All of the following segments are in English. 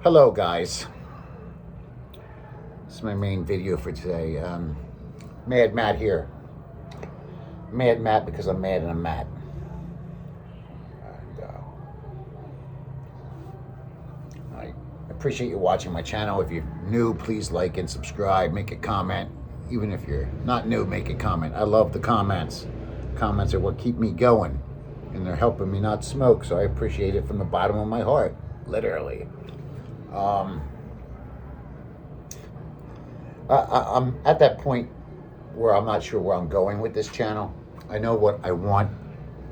Hello guys, this is my main video for today. Mad Matt here. Mad Matt because I'm mad and I'm mad. And, I appreciate you watching my channel. If you're new, please like and subscribe, make a comment. Even if you're not new, make a comment. I love the comments. Comments are what keep me going and they're helping me not smoke, so I appreciate it from the bottom of my heart, literally. I'm at that point where I'm not sure where I'm going with this channel. I know what I want,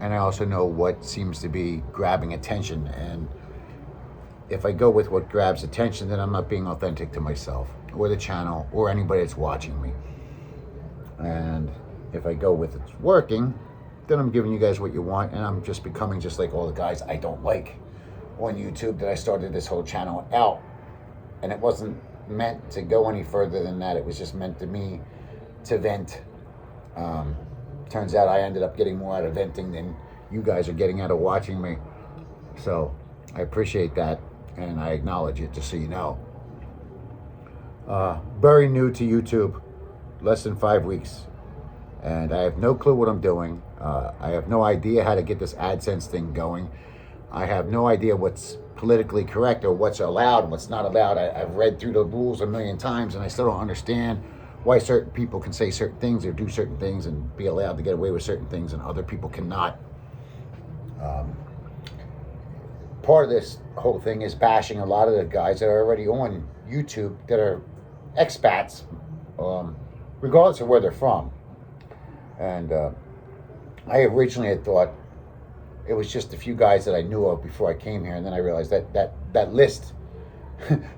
and I also know what seems to be grabbing attention. And if I go with what grabs attention, then I'm not being authentic to myself or the channel or anybody that's watching me. And if I go with it's working, then I'm giving you guys what you want, and I'm just becoming just like all the guys I don't like on YouTube that I started this whole channel out. And it wasn't meant to go any further than that. It was just meant to me to vent. Turns out I ended up getting more out of venting than you guys are getting out of watching me. So I appreciate that, and I acknowledge it, just so you know. Very new to YouTube, less than 5 weeks. And I have no clue what I'm doing. I have no idea how to get this AdSense thing going. I have no idea what's politically correct or what's allowed and what's not allowed. I've read through the rules a million times, and I still don't understand why certain people can say certain things or do certain things and be allowed to get away with certain things and other people cannot. Part of this whole thing is bashing a lot of the guys that are already on YouTube that are expats, regardless of where they're from. And I originally had thought it was just a few guys that I knew of before I came here, and then I realized that list,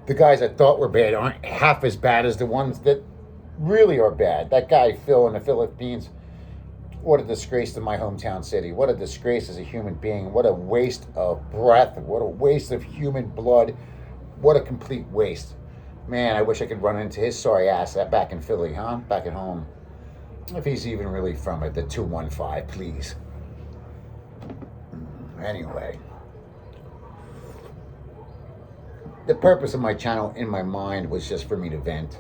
the guys I thought were bad aren't half as bad as the ones that really are bad. That guy Phil in the Philippines, what a disgrace to my hometown city. What a disgrace as a human being. What a waste of breath. What a waste of human blood. What a complete waste. Man, I wish I could run into his sorry ass back in Philly, huh? Back at home. If he's even really from it, the 215, please. Anyway, the purpose of my channel in my mind was just for me to vent,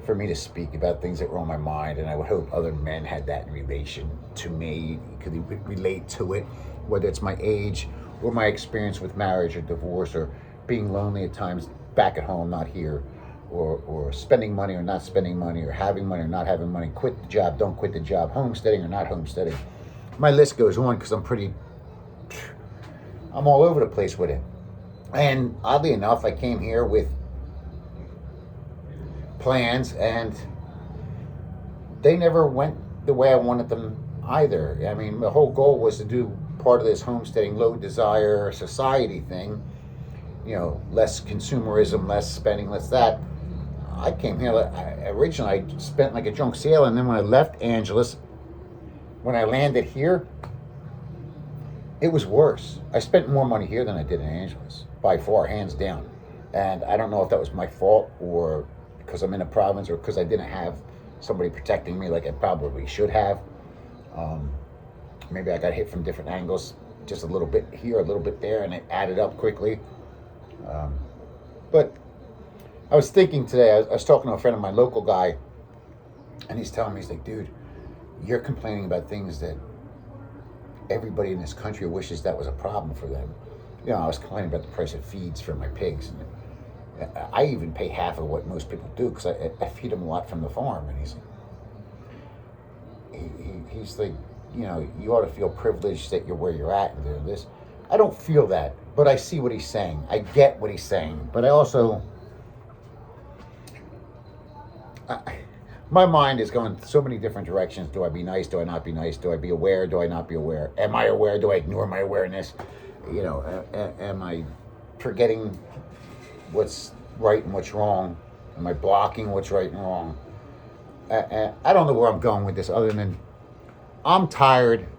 for me to speak about things that were on my mind, and I would hope other men had that in relation to me, could relate to it, whether it's my age or my experience with marriage or divorce or being lonely at times back at home, not here, or spending money or not spending money, or having money or not having money, quit the job, don't quit the job, homesteading or not homesteading. My list goes on because I'm all over the place with it. And oddly enough, I came here with plans, and they never went the way I wanted them either. I mean, the whole goal was to do part of this homesteading, low desire society thing. You know, less consumerism, less spending, less that. I came here, originally I spent like a drunk sailor, and then when I left Angeles, when I landed here, it was worse. I spent more money here than I did in Angeles, by far, hands down. And I don't know if that was my fault or because I'm in a province or because I didn't have somebody protecting me like I probably should have. Maybe I got hit from different angles, just a little bit here, a little bit there, and it added up quickly. But I was thinking today, I was talking to a friend of mine, local guy, and he's telling me, he's like, dude, you're complaining about things that everybody in this country wishes that was a problem for them. You know, I was complaining about the price of feeds for my pigs, and I even pay half of what most people do because I feed them a lot from the farm. And he's like, you know, you ought to feel privileged that you're where you're at and doing this. I don't feel that, but I see what he's saying. I get what he's saying, but I also, my mind is going so many different directions. Do I be nice? Do I not be nice? Do I be aware? Do I not be aware? Am I aware? Do I ignore my awareness? You know, am I forgetting what's right and what's wrong? Am I blocking what's right and wrong? I don't know where I'm going with this other than I'm tired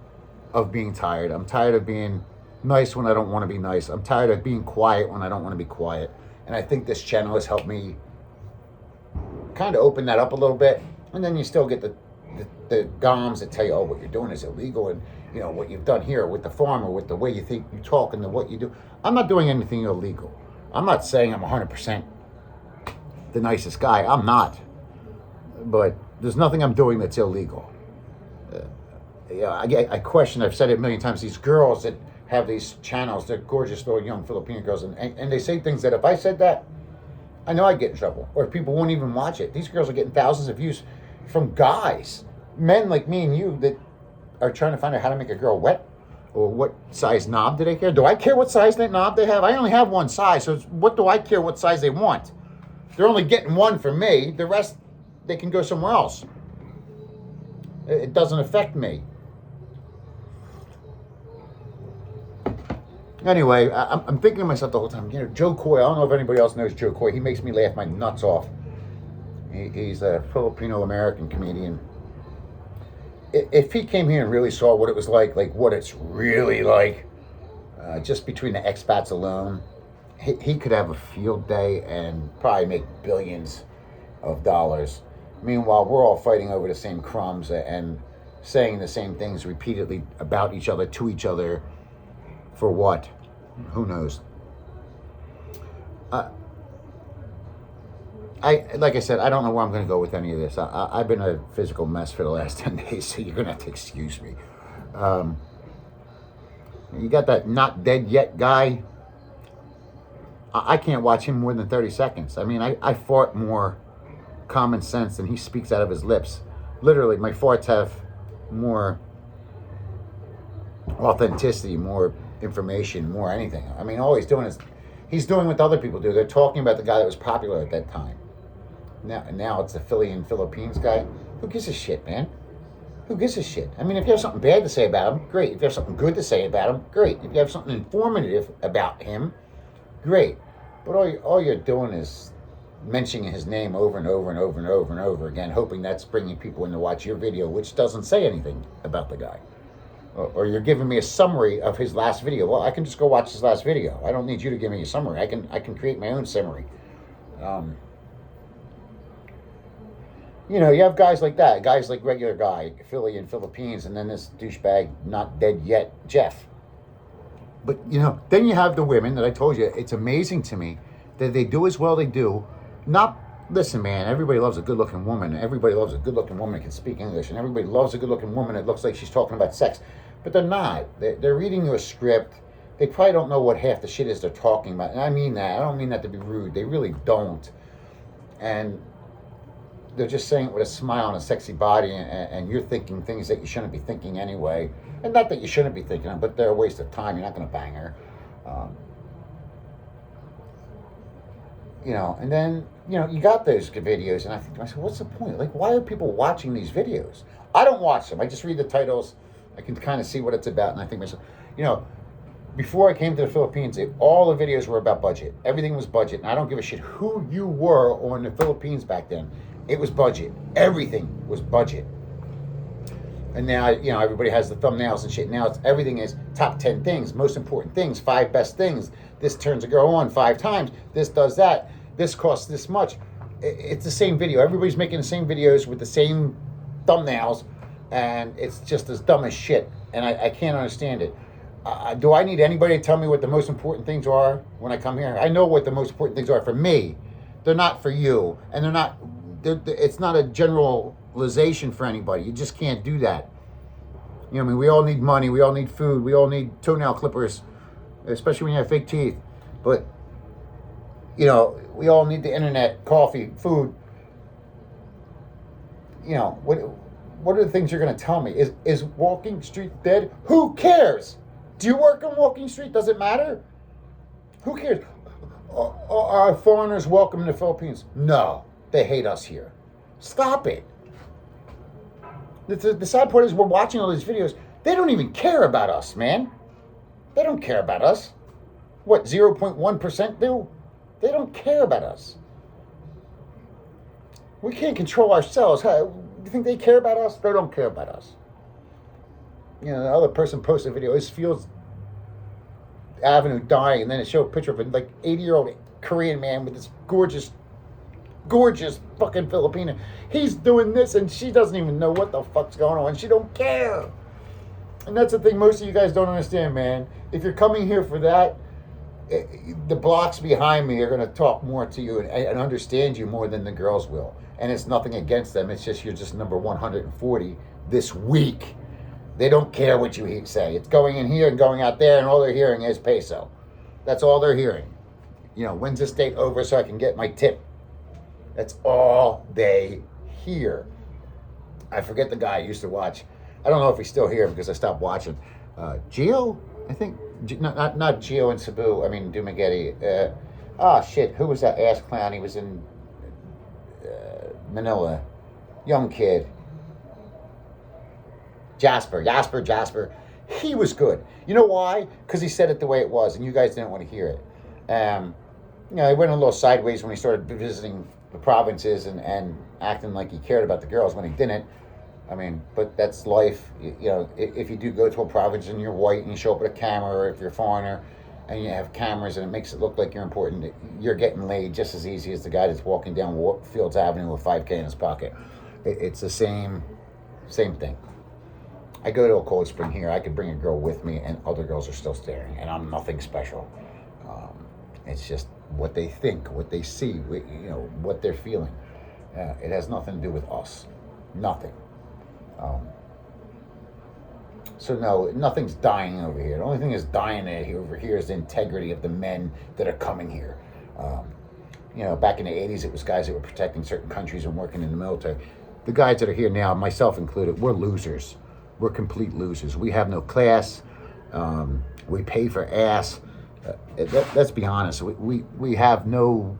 of being tired. I'm tired of being nice when I don't want to be nice. I'm tired of being quiet when I don't want to be quiet. And I think this channel has helped me kind of open that up a little bit. And then you still get the goms that tell you, oh, what you're doing is illegal, and you know what you've done here with the farm or with the way you think you talk and what you do. I'm not doing anything illegal. I'm not saying I'm 100% the nicest guy. I'm not. But there's nothing I'm doing that's illegal. I question, I've said it a million times, these girls that have these channels, they're gorgeous little young Filipino girls, and they say things that if I said that, I know I'd get in trouble, or people won't even watch it. These girls are getting thousands of views from guys, men like me and you, that are trying to find out how to make a girl wet, or what size knob do they care. Do I care what size that knob they have? I only have one size, so what do I care what size they want? They're only getting one from me. The rest, they can go somewhere else. It doesn't affect me. Anyway, I'm thinking to myself the whole time, Joe Coy, I don't know if anybody else knows Joe Coy. He makes me laugh my nuts off. He's a Filipino-American comedian. If he came here and really saw what it was like what it's really like, just between the expats alone, he could have a field day and probably make billions of dollars. Meanwhile, we're all fighting over the same crumbs and saying the same things repeatedly about each other, to each other. For what? Who knows? Like I said, I don't know where I'm going to go with any of this. I've been a physical mess for the last 10 days, so you're going to have to excuse me. You got that not dead yet guy. I can't watch him more than 30 seconds. I mean, I fart more common sense than he speaks out of his lips. Literally, my farts have more authenticity, more information, more anything. I mean, all he's doing is he's doing what other people do. They're talking about the guy that was popular at that time. Now it's the Philippines guy. Who gives a shit, man? Who gives a shit? I mean, if you have something bad to say about him, great. If you have something good to say about him, great. If you have something informative about him, great. But all you're doing is mentioning his name over and over and over and over and over again, hoping that's bringing people in to watch your video, which doesn't say anything about the guy. Or you're giving me a summary of his last video. Well, I can just go watch his last video. I don't need you to give me a summary. I can create my own summary. You have guys like that, guys like regular guy, Philly and Philippines, and then this douchebag, not dead yet, Jeff. But, then you have the women that I told you. It's amazing to me that they do as well they do. Listen, man, everybody loves a good-looking woman. Everybody loves a good-looking woman that can speak English. And everybody loves a good-looking woman that looks like she's talking about sex. But they're not. They're reading you a script. They probably don't know what half the shit is they're talking about. And I mean that. I don't mean that to be rude. They really don't. And they're just saying it with a smile and a sexy body. And you're thinking things that you shouldn't be thinking anyway. And not that you shouldn't be thinking them, but they're a waste of time. You're not going to bang her. And then, you got those videos, and I think to myself, what's the point? Why are people watching these videos? I don't watch them. I just read the titles. I can kind of see what it's about, and I think to myself, before I came to the Philippines, all the videos were about budget. Everything was budget, and I don't give a shit who you were or in the Philippines back then. It was budget. Everything was budget. And now, everybody has the thumbnails and shit. Now everything is top 10 things, most important things, 5 best things. This turns a girl on 5 times. This does that. This costs this much. It's the same video. Everybody's making the same videos with the same thumbnails, and it's just as dumb as shit. And I can't understand it. Do I need anybody to tell me what the most important things are when I come here? I know what the most important things are for me. They're not for you, and they're not. It's not a generalization for anybody. You just can't do that. We all need money. We all need food. We all need toenail clippers, especially when you have fake teeth. But, we all need the internet, coffee, food. What are the things you're going to tell me? Is Walking Street dead? Who cares? Do you work on Walking Street? Does it matter? Who cares? Are foreigners welcome in the Philippines? No. They hate us here. Stop it. The sad part is we're watching all these videos. They don't even care about us, man. They don't care about us. What, 0.1% do? They don't care about us. We can't control ourselves. Do you think they care about us? They don't care about us. The other person posted a video. His Fields Avenue dying, and then it showed a picture of a 80-year-old Korean man with this gorgeous fucking Filipina. He's doing this, and she doesn't even know what the fuck's going on. She don't care. And that's the thing most of you guys don't understand, man. If you're coming here for that, the blocks behind me are going to talk more to you and understand you more than the girls will. And it's nothing against them. It's just you're just number 140 this week. They don't care what you say. It's going in here and going out there, and all they're hearing is peso. That's all they're hearing. You know, when's this date over so I can get my tip? That's all they hear. I forget the guy I used to watch. I don't know if he's still here because I stopped watching. Gio? I think, not Gio and Sabu, I mean Dumagetti. Shit, who was that ass clown? He was in Manila. Young kid. Jasper. He was good. You know why? Because he said it the way it was, and you guys didn't want to hear it. You know, he went a little sideways when he started visiting the provinces and acting like he cared about the girls when he didn't. I mean, but that's life. You know, if you do go to a province and you're white and you show up with a camera, or if you're a foreigner and you have cameras and it makes it look like you're important, you're getting laid just as easy as the guy that's walking down Fields Avenue with $5K in his pocket. It's the same thing. I go to a Cold Spring here. I could bring a girl with me, and other girls are still staring, and I'm nothing special. It's just what they think, what they see, you know, what they're feeling. It has nothing to do with us. Nothing. So no, nothing's dying over here. The only thing that's dying over here is the integrity of the men that are coming here. You know, back in the 80s, it was guys that were protecting certain countries and working in the military. The guys that are here now, myself included, we're losers. We're complete losers. We have no class. We pay for ass. Let's be honest. We have no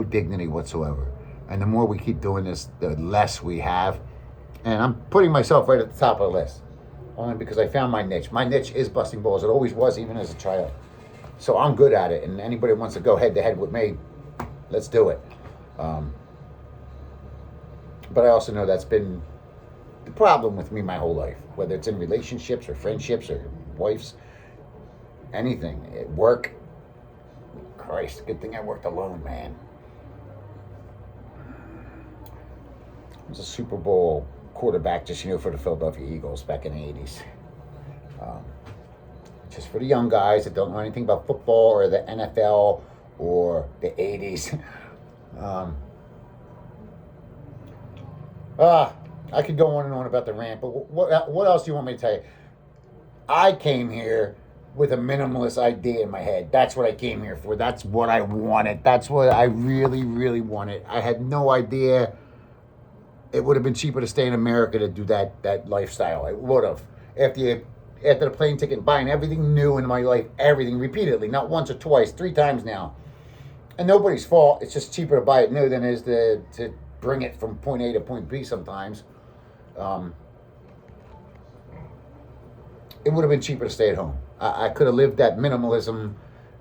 dignity whatsoever. And the more we keep doing this, the less we have. And I'm putting myself right at the top of the list, only because I found my niche. My niche is busting balls. It always was, even as a child. So I'm good at it. And anybody wants to go head to head with me, let's do it. But I also know that's been the problem with me my whole life, whether it's in relationships or friendships or wives, anything, at work. Christ, good thing I worked alone, man. I was a Super Bowl quarterback, just, you know, for the Philadelphia Eagles back in the 80s. Just for the young guys that don't know anything about football or the NFL or the 80s. I could go on and on about the rant, but what else do you want me to tell you? I came here with a minimalist idea in my head. That's what I came here for. That's what I wanted. That's what I really, really wanted. I had no idea it would have been cheaper to stay in America to do that lifestyle. It would have. After the plane ticket, buying everything new in my life, everything repeatedly, not once or twice, 3 times now. And nobody's fault. It's just cheaper to buy it new than it is to bring it from point A to point B sometimes. It would have been cheaper to stay at home. I could have lived that minimalism,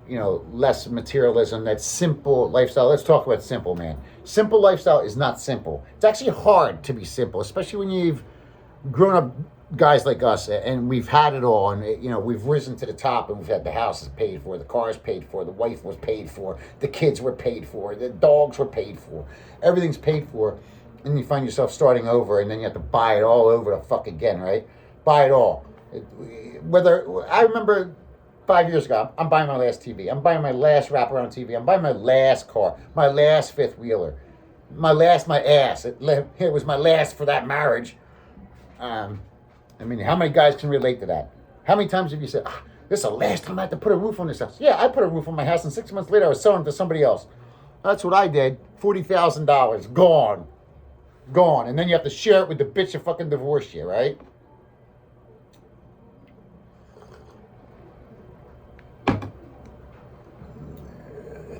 you know, less materialism, that simple lifestyle. Let's talk about simple, man. Simple lifestyle is not simple. It's actually hard to be simple, especially when you've grown up, guys like us, and we've had it all, and, you know, we've risen to the top, and we've had the houses paid for, the cars paid for, the wife was paid for, the kids were paid for, the dogs were paid for, everything's paid for, and you find yourself starting over, and then you have to buy it all over the fuck again, right? Buy it all. I remember 5 years ago, I'm buying my last TV, I'm buying my last wraparound TV, I'm buying my last car, my last fifth wheeler, my ass. It was my last for that marriage. I mean, how many guys can relate to that? How many times have you said, this is the last time I have to put a roof on this house? Yeah, I put a roof on my house, and 6 months later I was selling it to somebody else. That's what I did. $40,000, gone. And then you have to share it with the bitch that fucking divorced you, right?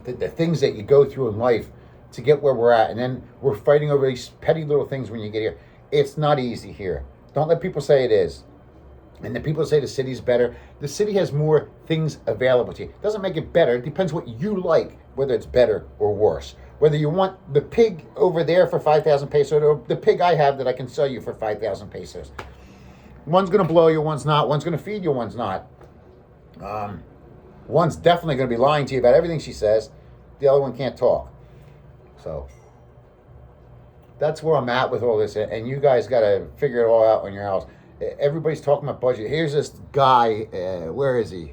The things that you go through in life to get where we're at, and then we're fighting over these petty little things when you get here. It's not easy here. Don't let people say it is. And the people say the city's better. The city has more things available to you. It doesn't make it better. It depends what you like, whether it's better or worse. Whether you want the pig over there for 5,000 pesos or the pig I have that I can sell you for 5,000 pesos. One's going to blow you, one's not. One's going to feed you, one's not. One's definitely going to be lying to you about everything she says. The other one can't talk. So that's where I'm at with all this. And you guys got to figure it all out on your house. Everybody's talking about budget. Here's this guy. Where is he?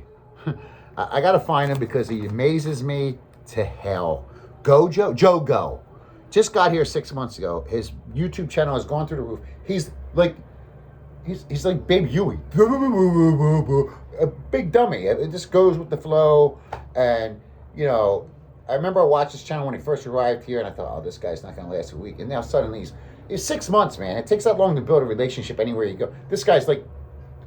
I got to find him because he amazes me to hell. Go, Joe. Joe, go. Just got here 6 months ago. His YouTube channel has gone through the roof. He's like Babe Huey. A big dummy. It just goes with the flow. And, you know, I remember I watched his channel when he first arrived here, and I thought, oh, this guy's not going to last a week. And now suddenly he's 6 months, man. It takes that long to build a relationship anywhere you go. This guy's like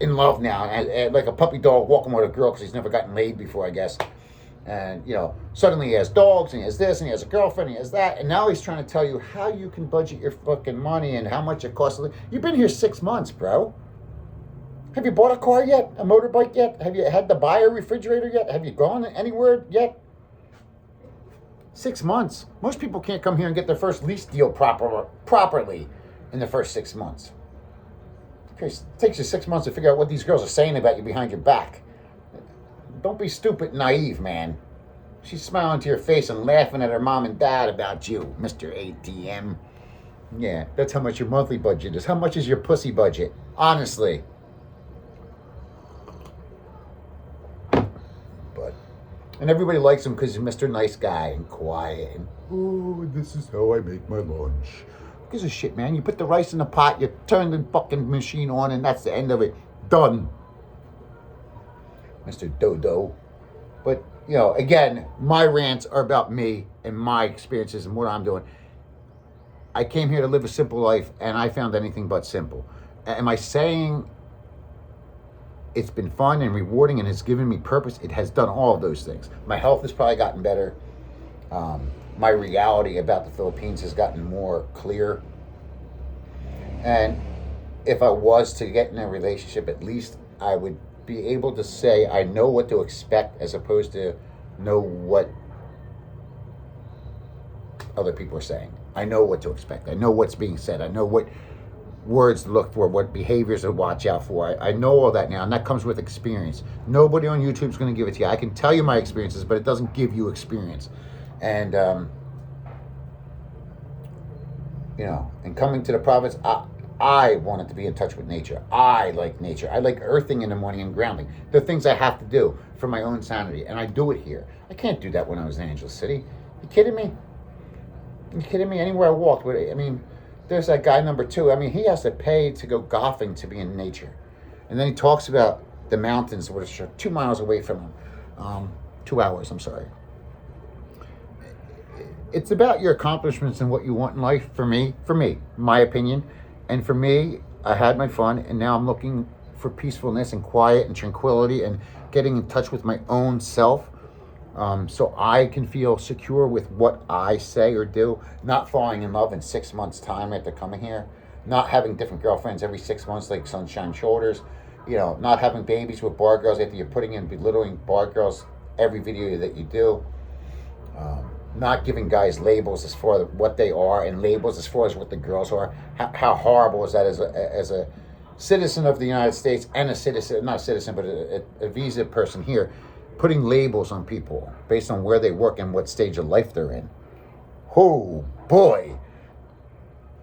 in love now, and like a puppy dog walking with a girl because he's never gotten laid before, I guess. And, you know, suddenly he has dogs, and he has this, and he has a girlfriend, and he has that. And now he's trying to tell you how you can budget your fucking money and how much it costs. You've been here 6 months, bro. Have you bought a car yet? A motorbike yet? Have you had to buy a refrigerator yet? Have you gone anywhere yet? 6 months. Most people can't come here and get their first lease deal properly in the first 6 months. It takes you 6 months to figure out what these girls are saying about you behind your back. Don't be stupid and naive, man. She's smiling to your face and laughing at her mom and dad about you, Mr. ATM. Yeah, that's how much your monthly budget is. How much is your pussy budget? Honestly. And everybody likes him because he's Mr. Nice Guy and quiet. And, oh, this is how I make my lunch. Who gives a shit, man? You put the rice in the pot, you turn the fucking machine on, and that's the end of it. Done. Mr. Dodo. But, you know, again, my rants are about me and my experiences and what I'm doing. I came here to live a simple life, and I found anything but simple. Am I saying it's been fun and rewarding and it's given me purpose? It has done all of those things. My health has probably gotten better. My reality about the Philippines has gotten more clear. And if I was to get in a relationship, at least I would be able to say I know what to expect as opposed to know what other people are saying. I know what to expect. I know what's being said. I know what words to look for, what behaviors to watch out for. I know all that now, and that comes with experience. Nobody on YouTube is going to give it to you. I can tell you my experiences, but it doesn't give you experience. And, you know, and coming to the province, I wanted to be in touch with nature. I like nature. I like earthing in the morning and grounding. They're things I have to do for my own sanity, and I do it here. I can't do that when I was in Angeles City. You kidding me? You kidding me? Anywhere I walked, I mean, there's that guy number 2. I mean, he has to pay to go golfing to be in nature. And then he talks about the mountains, which are 2 miles away from him. 2 hours, I'm sorry. It's about your accomplishments and what you want in life for me, my opinion. And for me, I had my fun, and now I'm looking for peacefulness and quiet and tranquility and getting in touch with my own self. So I can feel secure with what I say or do, not falling in love in 6 months' time after coming here, not having different girlfriends every 6 months like Sunshine Shoulders, you know, not having babies with bar girls after you're putting in belittling bar girls every video that you do, not giving guys labels as far as what they are and labels as far as what the girls are. How horrible is that as a citizen of the United States and a citizen, not a citizen, but a visa person here, putting labels on people based on where they work and what stage of life they're in. Oh, boy.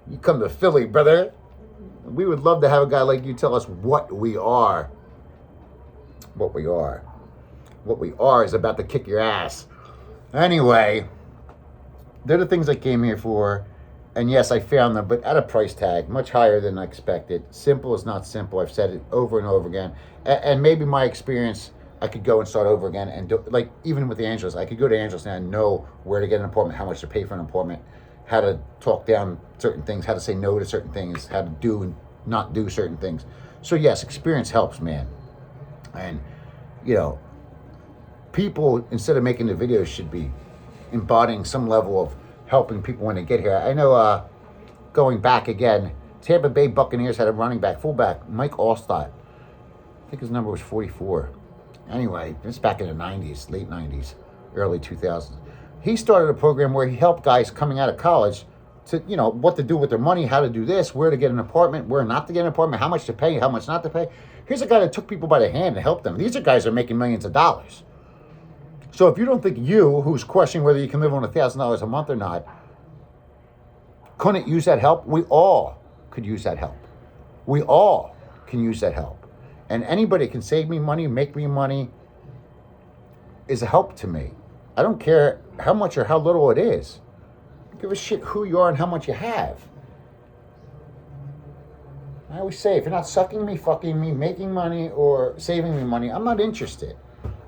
You come to Philly, brother. We would love to have a guy like you tell us what we are. What we are. What we are is about to kick your ass. Anyway, they're the things I came here for. And yes, I found them, but at a price tag much higher than I expected. Simple is not simple. I've said it over and over again. And maybe my experience, I could go and start over again and do, like, even with the Angeles, I could go to Angeles now and know where to get an apartment, how much to pay for an apartment, how to talk down certain things, how to say no to certain things, how to do and not do certain things. So yes, experience helps, man. And, you know, people, instead of making the videos, should be embodying some level of helping people when they get here. I know, going back again, Tampa Bay Buccaneers had a running back, fullback, Mike Allstott. I think his number was 44. Anyway, it's back in the 90s, late 90s, early 2000s. He started a program where he helped guys coming out of college to, you know, what to do with their money, how to do this, where to get an apartment, where not to get an apartment, how much to pay, how much not to pay. Here's a guy that took people by the hand and helped them. These are guys that are making millions of dollars. So if you don't think you, who's questioning whether you can live on $1,000 a month or not, couldn't use that help, we all could use that help. We all can use that help. And anybody can save me money, make me money, is a help to me. I don't care how much or how little it is. I don't give a shit who you are and how much you have. I always say, if you're not sucking me, fucking me, making money, or saving me money, I'm not interested.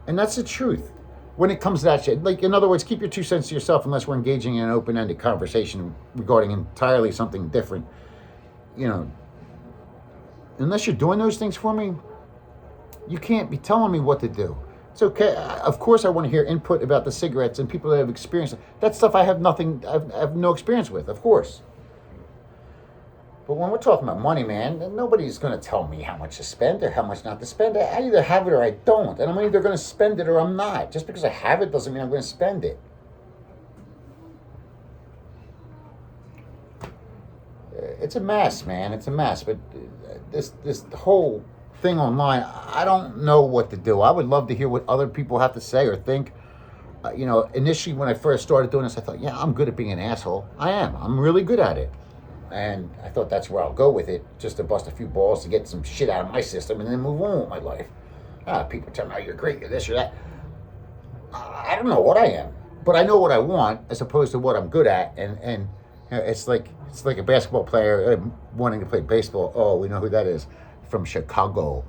And that's the truth. When it comes to that shit, like, in other words, keep your 2 cents to yourself unless we're engaging in an open-ended conversation regarding entirely something different. You know, unless you're doing those things for me, you can't be telling me what to do. It's okay. Of course, I want to hear input about the cigarettes and people that have experienced it. That stuff I have no experience with, of course. But when we're talking about money, man, nobody's going to tell me how much to spend or how much not to spend. I either have it or I don't. And I'm either going to spend it or I'm not. Just because I have it doesn't mean I'm going to spend it. It's a mess, man. It's a mess. But this whole thing online, I don't know what to do. I would love to hear what other people have to say or think. You know, initially when I first started doing this, I thought, yeah, I'm good at being an asshole. I am. I'm really good at it. And I thought that's where I'll go with it, just to bust a few balls to get some shit out of my system and then move on with my life. People tell me, oh, you're great, you're this or that. I don't know what I am, but I know what I want as opposed to what I'm good at. And you know, it's like a basketball player wanting to play baseball. Oh, we know who that is, from Chicago.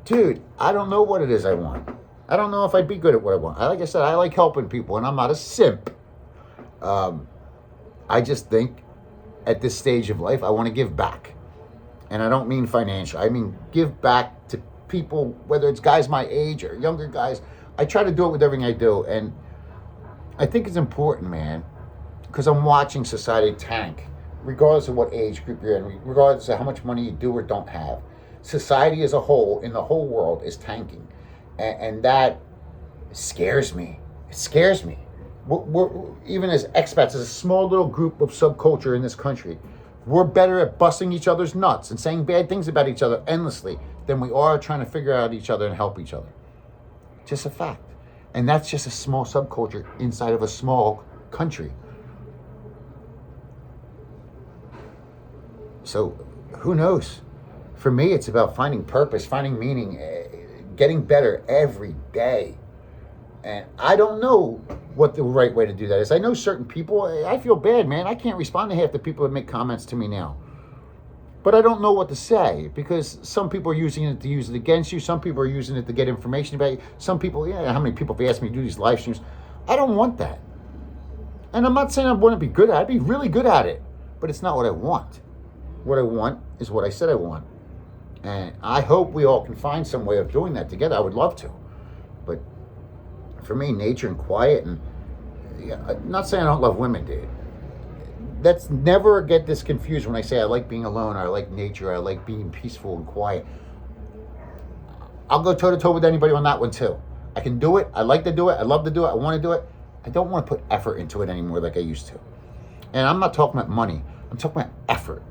Dude, I don't know what it is I want. I don't know if I'd be good at what I want. Like I said, I like helping people, and I'm not a simp. I just think at this stage of life, I want to give back. And I don't mean financial. I mean give back to people, whether it's guys my age or younger guys. I try to do it with everything I do. And I think it's important, man, because I'm watching society tank, regardless of what age group you're in, regardless of how much money you do or don't have. Society as a whole, in the whole world, is tanking. And that scares me. It scares me. We're, even as expats, as a small little group of subculture in this country, we're better at busting each other's nuts and saying bad things about each other endlessly than we are trying to figure out each other and help each other. Just a fact. And that's just a small subculture inside of a small country. So who knows? For me, it's about finding purpose, finding meaning, getting better every day. And I don't know what the right way to do that is. I know certain people, I feel bad, man. I can't respond to half the people that make comments to me now. But I don't know what to say, because some people are using it to use it against you. Some people are using it to get information about you. Some people, yeah, how many people have asked me to do these live streams? I don't want that. And I'm not saying I want to be good at it. I'd be really good at it. But it's not what I want. What I want is what I said I want. And I hope we all can find some way of doing that together. I would love to. But for me, nature and quiet, and yeah, I'm not saying I don't love women, dude. Let's never get this confused when I say I like being alone, or I like nature, or I like being peaceful and quiet. I'll go toe-to-toe with anybody on that one, too. I can do it. I like to do it. I love to do it. I want to do it. I don't want to put effort into it anymore like I used to. And I'm not talking about money. I'm talking about effort.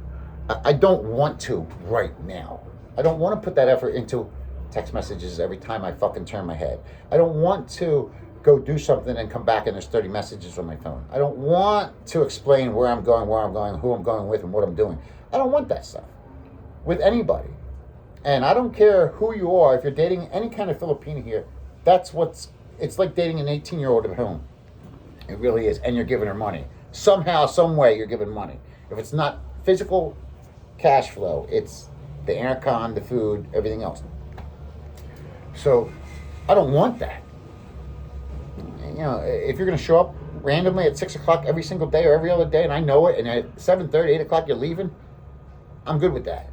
I don't want to right now. I don't want to put that effort into text messages every time I fucking turn my head. I don't want to go do something and come back and there's 30 messages on my phone. I don't want to explain where I'm going, who I'm going with, and what I'm doing. I don't want that stuff with anybody. And I don't care who you are. If you're dating any kind of Filipina here, it's like dating an 18-year-old at home. It really is. And you're giving her money. Somehow, some way, you're giving money. If it's not physical cash flow, it's the aircon, the food, everything else. So I don't want that. You know, if you're going to show up randomly at 6 o'clock every single day or every other day, and I know it, and at 7:30, 8 o'clock you're leaving, I'm good with that.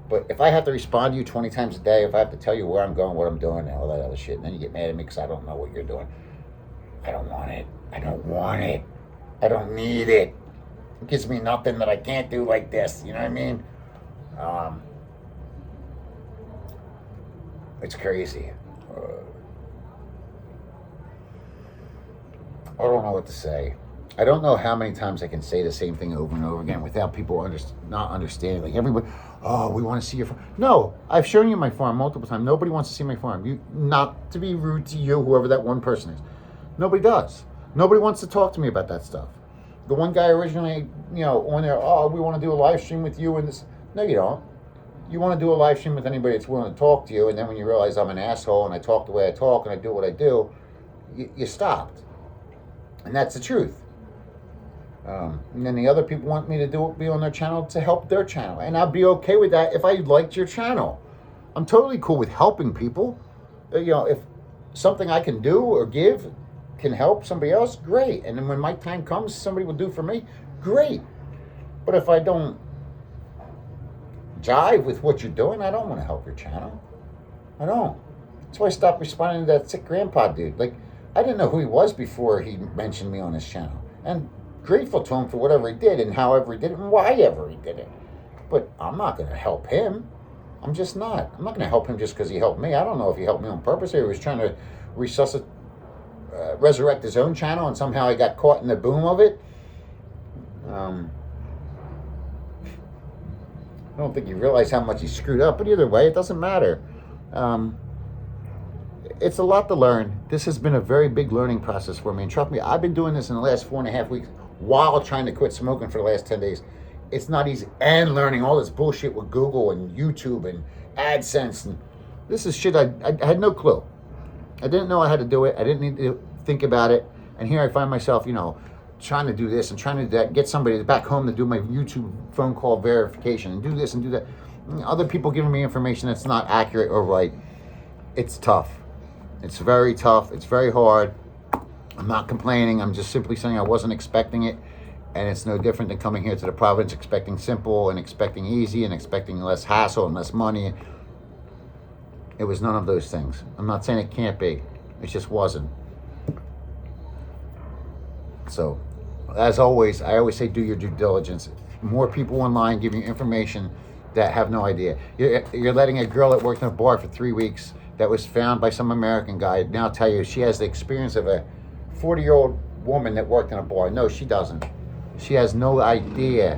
But if I have to respond to you 20 times a day, if I have to tell you where I'm going, what I'm doing, and all that other shit, and then you get mad at me because I don't know what you're doing, I don't want it. I don't want it. I don't need it. It gives me nothing that I can't do like this. You know what I mean? It's crazy. I don't know what to say. I don't know how many times I can say the same thing over and over again without people not understanding. Like everybody, oh, we want to see your farm. No, I've shown you my farm multiple times. Nobody wants to see my farm. Not to be rude to you, whoever that one person is. Nobody does. Nobody wants to talk to me about that stuff. The one guy originally, on there, oh, we want to do a live stream with you and this. No, you don't. you want to do a live stream with anybody that's willing to talk to you, and then when you realize I'm an asshole and I talk the way I talk and I do what I do, you stopped. And that's the truth. And then the other people want me to be on their channel to help their channel. And I'll be okay with that if I liked your channel. I'm totally cool with helping people. If something I can do or give can help somebody else, great. And then when my time comes, somebody will do for me, great. But if I don't jive with what you're doing, I don't want to help your channel. I don't. That's why I stopped responding to that sick grandpa dude. Like, I didn't know who he was before he mentioned me on his channel. And grateful to him for whatever he did and however he did it and why ever he did it. But I'm not going to help him. I'm just not. I'm not going to help him just because he helped me. I don't know if he helped me on purpose or he was trying to resurrect his own channel and somehow he got caught in the boom of it. I don't think you realize how much he screwed up, but either way, it doesn't matter. It's a lot to learn. This has been a very big learning process for me. And trust me, I've been doing this in the last 4.5 weeks while trying to quit smoking for the last 10 days. It's not easy. And learning all this bullshit with Google and YouTube and AdSense. And this is shit I had no clue. I didn't know I had to do it. I didn't need to think about it. And here I find myself, trying to do this and trying to do that, get somebody back home to do my YouTube phone call verification and do this and do that. And other people giving me information that's not accurate or right. It's tough. It's very tough. It's very hard. I'm not complaining. I'm just simply saying I wasn't expecting it. And it's no different than coming here to the province expecting simple and expecting easy and expecting less hassle and less money. It was none of those things. I'm not saying it can't be. It just wasn't. So, as always, I always say do your due diligence. More people online give you information that have no idea. You're letting a girl that worked in a bar for 3 weeks that was found by some American guy now tell you she has the experience of a 40-year-old woman that worked in a bar. No, she doesn't. She has no idea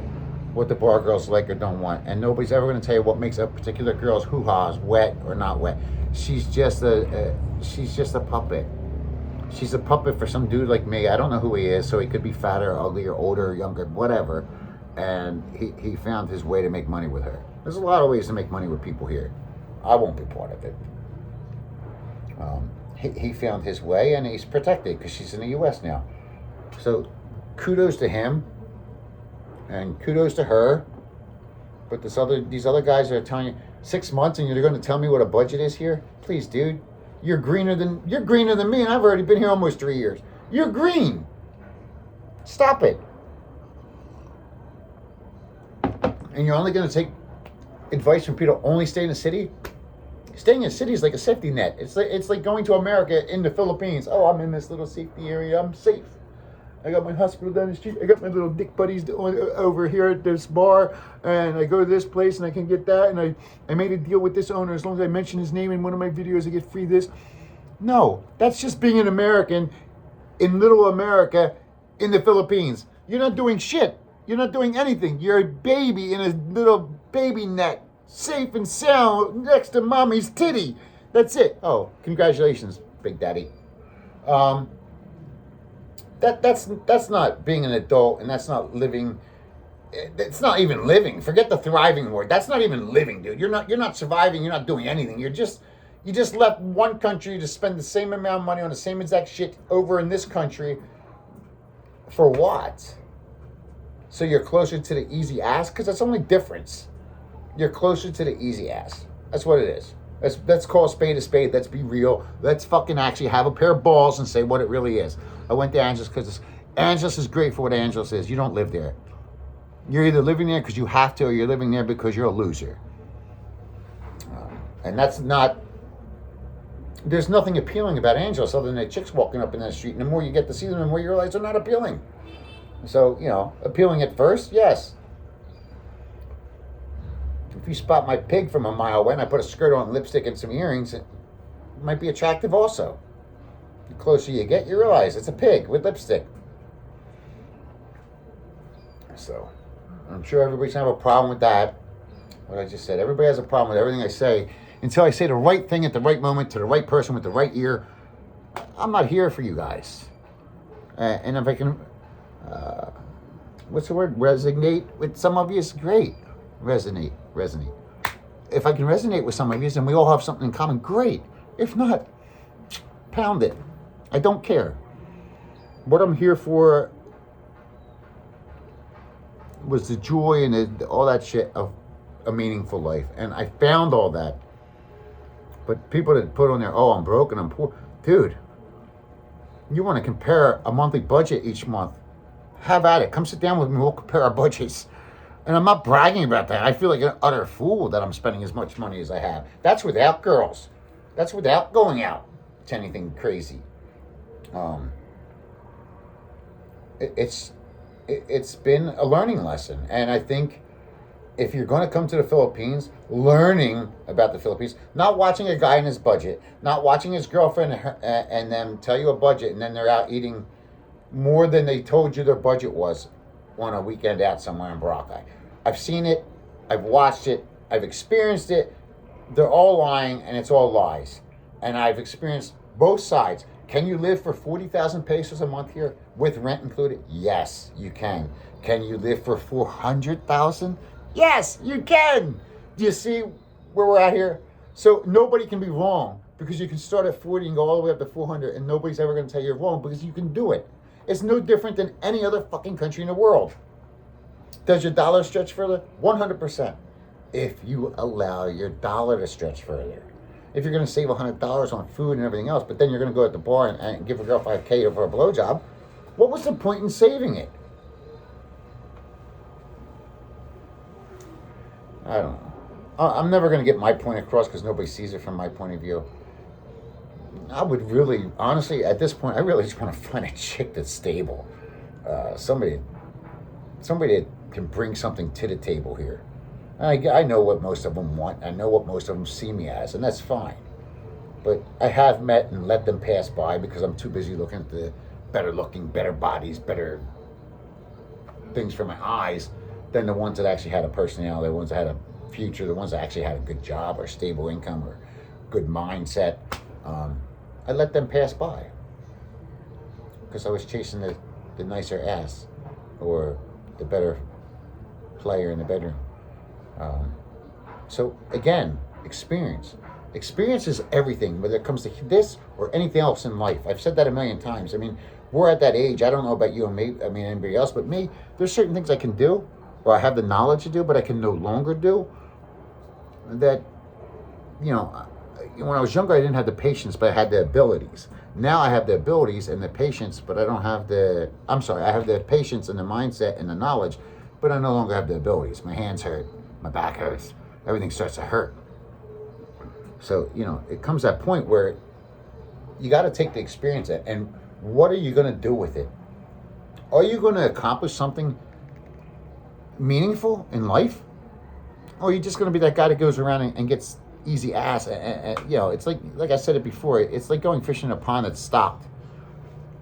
what the bar girls like or don't want. And nobody's ever going to tell you what makes a particular girl's hoo-ha's wet or not wet. She's just a puppet. She's a puppet for some dude like me. I don't know who he is, so he could be fatter, or uglier, older, or younger, whatever. And he found his way to make money with her. There's a lot of ways to make money with people here. I won't be part of it. He found his way, and he's protected because she's in the U.S. now. So kudos to him, and kudos to her. But these other guys are telling you 6 months, and you're going to tell me what a budget is here? Please, dude. You're greener than me, and I've already been here almost 3 years. You're green. Stop it. And you're only going to take advice from people only stay in the city? Staying in a city is like a safety net. It's like going to America in the Philippines. Oh, I'm in this little safety area. I'm safe. I got my hospital down the street. I got my little dick buddies over here at this bar. And I go to this place and I can get that. And I made a deal with this owner. As long as I mention his name in one of my videos, I get free this. No, that's just being an American in little America in the Philippines. You're not doing shit. You're not doing anything. You're a baby in a little baby net. Safe and sound next to mommy's titty. That's it. Oh, congratulations, Big Daddy. That's not being an adult, and that's not living. It's not even living. Forget the thriving word. That's not even living, dude. You're not surviving. You're not doing anything. You just left one country to spend the same amount of money on the same exact shit over in this country. For what? So you're closer to the easy ass? Because that's the only difference. You're closer to the easy ass. That's what it is. Let's call a spade a spade. Let's be real. Let's fucking actually have a pair of balls and say what it really is. I went to Angeles because Angeles is great for what Angeles is. You don't live there. You're either living there because you have to, or you're living there because you're a loser. And that's not... There's nothing appealing about Angeles other than the chicks walking up in that street. And the more you get to see them, the more you realize they're not appealing. So, appealing at first, yes. If you spot my pig from a mile away and I put a skirt on, lipstick, and some earrings, it might be attractive also. The closer you get, you realize it's a pig with lipstick. So, I'm sure everybody's going to have a problem with that. What I just said. Everybody has a problem with everything I say. Until I say the right thing at the right moment to the right person with the right ear, I'm not here for you guys. And if I can, what's the word? Resonate with some of you is great. Resonate. if I can resonate with some of these and we all have something in common, great. If not, pound it. I don't care. What I'm here for was the joy and all that shit of a meaningful life. And I found all that. But people that put on there, oh, I'm broke and I'm poor. Dude, you want to compare a monthly budget each month? Have at it. Come sit down with me. We'll compare our budgets. And I'm not bragging about that. I feel like an utter fool that I'm spending as much money as I have. That's without girls. That's without going out to anything crazy. It's been a learning lesson. And I think if you're going to come to the Philippines, learning about the Philippines, not watching a guy in his budget, not watching his girlfriend and them tell you a budget, and then they're out eating more than they told you their budget was on a weekend out somewhere in Boracay. I've seen it, I've watched it, I've experienced it. They're all lying and it's all lies. And I've experienced both sides. Can you live for 40,000 pesos a month here with rent included? Yes, you can. Can you live for 400,000? Yes, you can. Do you see where we're at here? So nobody can be wrong, because you can start at 40 and go all the way up to 400, and nobody's ever going to tell you you're wrong, because you can do it. It's no different than any other fucking country in the world. Does your dollar stretch further? 100%. If you allow your dollar to stretch further. If you're going to save $100 on food and everything else, but then you're going to go at the bar and give a girl $5K for a blowjob, what was the point in saving it? I don't know. I'm never going to get my point across because nobody sees it from my point of view. I would really, honestly, at this point, I really just want to find a chick that's stable. Somebody that can bring something to the table here. I know what most of them want. I know what most of them see me as, and that's fine. But I have met and let them pass by because I'm too busy looking at the better looking, better bodies, better things for my eyes than the ones that actually had a personality, the ones that had a future, the ones that actually had a good job or stable income or good mindset. I let them pass by because I was chasing the nicer ass or the better player in the bedroom. So again, experience. Experience is everything, whether it comes to this or anything else in life. I've said that a million times. I mean, we're at that age. I don't know about you and me, I mean anybody else, but me, there's certain things I can do, or I have the knowledge to do, but I can no longer do. That, when I was younger, I didn't have the patience, but I had the abilities. Now I have the abilities and the patience, but I don't have I have the patience and the mindset and the knowledge, but I no longer have the abilities. My hands hurt, my back hurts, everything starts to hurt. So, it comes to that point where you got to take the experience and what are you going to do with it? Are you going to accomplish something meaningful in life? Or are you just going to be that guy that goes around and gets easy ass? And it's like I said it before, it's like going fishing in a pond that's stocked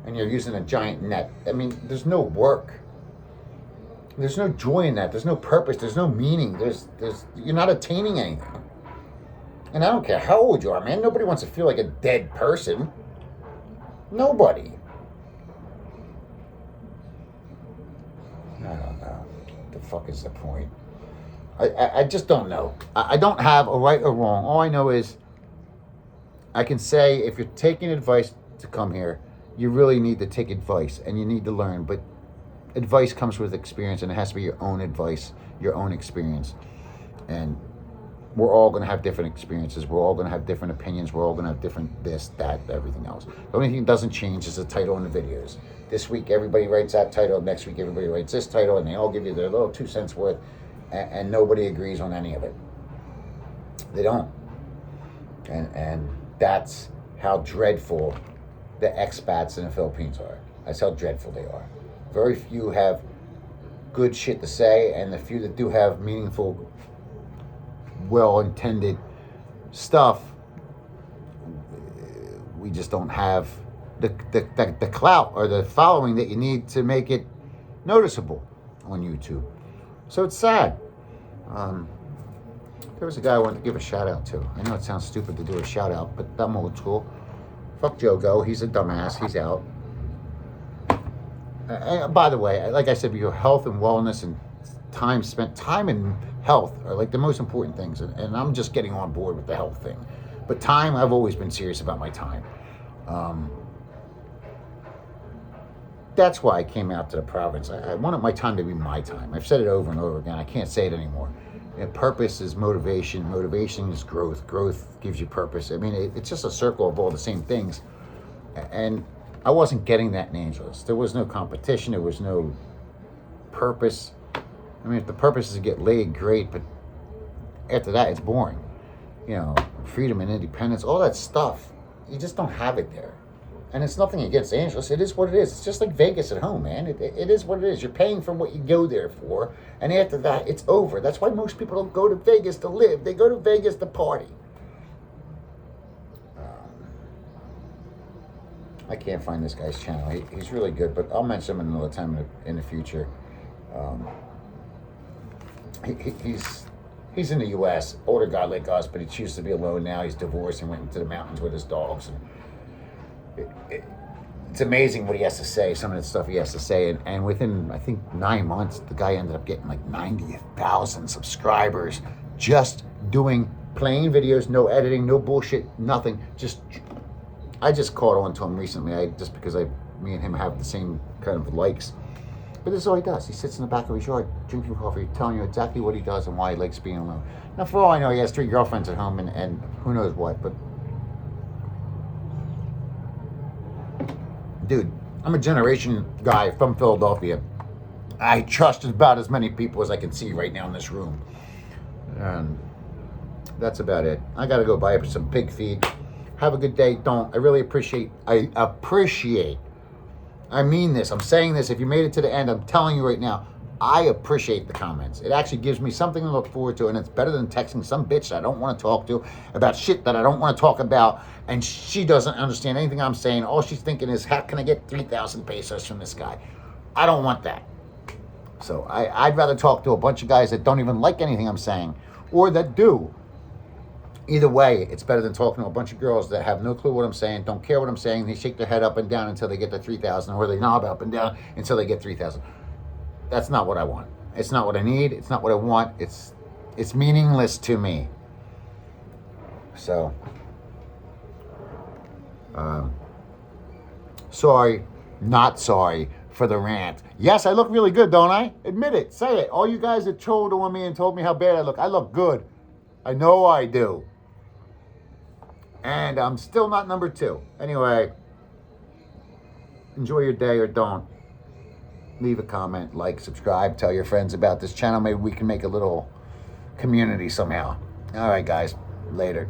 and you're using a giant net. I mean, there's no work. There's no joy in that. There's no purpose. There's no meaning. You're not attaining anything. And I don't care how old you are, man. Nobody wants to feel like a dead person. Nobody. I don't know. What the fuck is the point? I just don't know. I don't have a right or wrong. All I know is I can say if you're taking advice to come here, you really need to take advice and you need to learn. But advice comes with experience, and it has to be your own advice, your own experience. And we're all going to have different experiences. We're all going to have different opinions. We're all going to have different this, that, everything else. The only thing that doesn't change is the title and the videos. This week, everybody writes that title. Next week, everybody writes this title, and they all give you their little 2 cents worth, and nobody agrees on any of it. They don't. And that's how dreadful the expats in the Philippines are. That's how dreadful they are. Very few have good shit to say, and the few that do have meaningful, well-intended stuff, we just don't have the clout or the following that you need to make it noticeable on YouTube. So it's sad. There was a guy I wanted to give a shout out to. I know it sounds stupid to do a shout out, but I'm old school. Fuck Jogo. He's a dumbass. He's out. By the way, like I said, your health and wellness and time spent, time and health are like the most important things, and I'm just getting on board with the health thing. But time, I've always been serious about my time. That's why I came out to the province. I wanted my time to be my time. I've said it over and over again. I can't say it anymore. Purpose is motivation. Motivation is growth. Growth gives you purpose. I mean, it's just a circle of all the same things. And I wasn't getting that in Angeles. There was no competition. There was no purpose. I mean, if the purpose is to get laid, great. But after that, it's boring. You know, freedom and independence, all that stuff, you just don't have it there. And it's nothing against Angeles. It is what it is. It's just like Vegas at home, man. It is what it is. You're paying for what you go there for. And after that, it's over. That's why most people don't go to Vegas to live. They go to Vegas to party. I can't find this guy's channel. He's really good, but I'll mention him another time in the future. He's in the U.S., older guy like us, but he chooses to be alone now. He's divorced and went into the mountains with his dogs. And it's amazing what he has to say, some of the stuff he has to say. And within, I think, 9 months, the guy ended up getting like 90,000 subscribers just doing plain videos, no editing, no bullshit, nothing. I just caught on to him recently, because me and him have the same kind of likes. But this is all he does. He sits in the back of his yard, drinking coffee, telling you exactly what he does and why he likes being alone. Now, for all I know, he has 3 girlfriends at home and who knows what, but dude, I'm a generation guy from Philadelphia. I trust about as many people as I can see right now in this room. And that's about it. I got to go buy some pig feed. Have a good day. I really appreciate, I mean this. I'm saying this. If you made it to the end, I'm telling you right now, I appreciate the comments. It actually gives me something to look forward to, and it's better than texting some bitch that I don't want to talk to about shit that I don't want to talk about, and she doesn't understand anything I'm saying. All she's thinking is, how can I get 3,000 pesos from this guy? I don't want that. So I'd rather talk to a bunch of guys that don't even like anything I'm saying, or that do. Either way, it's better than talking to a bunch of girls that have no clue what I'm saying, don't care what I'm saying. They shake their head up and down until they get to 3,000, or they knob up and down until they get 3,000. That's not what I want. It's not what I need. It's not what I want. It's meaningless to me. So, sorry, not sorry for the rant. Yes, I look really good, don't I? Admit it. Say it. All you guys that trolled on me and told me how bad I look good. I know I do. And I'm still not number 2. Anyway, enjoy your day or don't. Leave a comment, like, subscribe, tell your friends about this channel. Maybe we can make a little community somehow. All right, guys. Later.